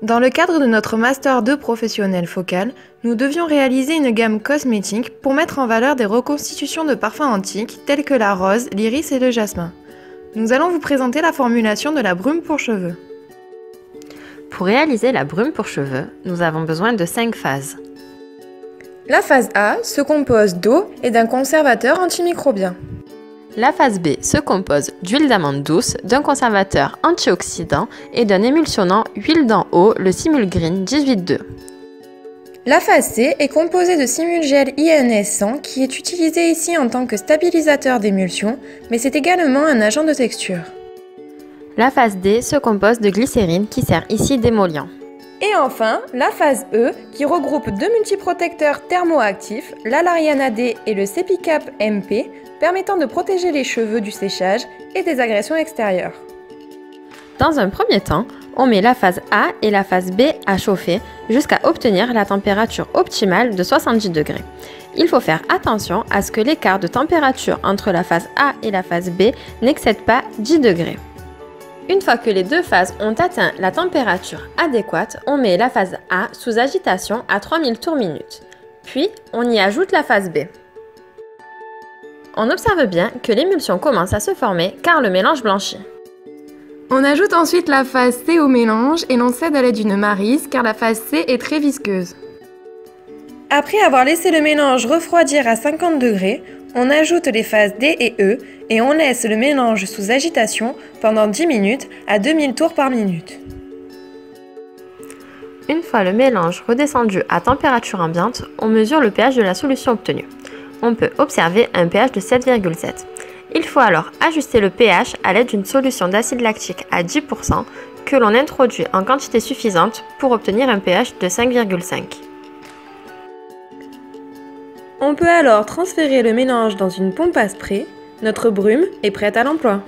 Dans le cadre de notre Master 2 professionnel focal, nous devions réaliser une gamme cosmétique pour mettre en valeur des reconstitutions de parfums antiques tels que la rose, l'iris et le jasmin. Nous allons vous présenter la formulation de la brume pour cheveux. Pour réaliser la brume pour cheveux, nous avons besoin de 5 phases. La phase A se compose d'eau et d'un conservateur antimicrobien. La phase B se compose d'huile d'amande douce, d'un conservateur antioxydant et d'un émulsionnant huile d'en haut, le Simulgreen 18-2. La phase C est composée de Simulgel INS 100 qui est utilisé ici en tant que stabilisateur d'émulsion, mais c'est également un agent de texture. La phase D se compose de glycérine qui sert ici d'émollient. Et enfin, la phase E qui regroupe deux multiprotecteurs thermoactifs, l'Alariana D et le Cepicap MP, permettant de protéger les cheveux du séchage et des agressions extérieures. Dans un premier temps, on met la phase A et la phase B à chauffer jusqu'à obtenir la température optimale de 70 degrés. Il faut faire attention à ce que l'écart de température entre la phase A et la phase B n'excède pas 10 degrés. Une fois que les deux phases ont atteint la température adéquate, on met la phase A sous agitation à 3000 tours minute. Puis, on y ajoute la phase B. On observe bien que l'émulsion commence à se former car le mélange blanchit. On ajoute ensuite la phase C au mélange et l'on cède à l'aide d'une maryse car la phase C est très visqueuse. Après avoir laissé le mélange refroidir à 50 degrés, on ajoute les phases D et E et on laisse le mélange sous agitation pendant 10 minutes à 2000 tours par minute. Une fois le mélange redescendu à température ambiante, on mesure le pH de la solution obtenue. On peut observer un pH de 7,7. Il faut alors ajuster le pH à l'aide d'une solution d'acide lactique à 10% que l'on introduit en quantité suffisante pour obtenir un pH de 5,5. On peut alors transférer le mélange dans une pompe à spray. Notre brume est prête à l'emploi.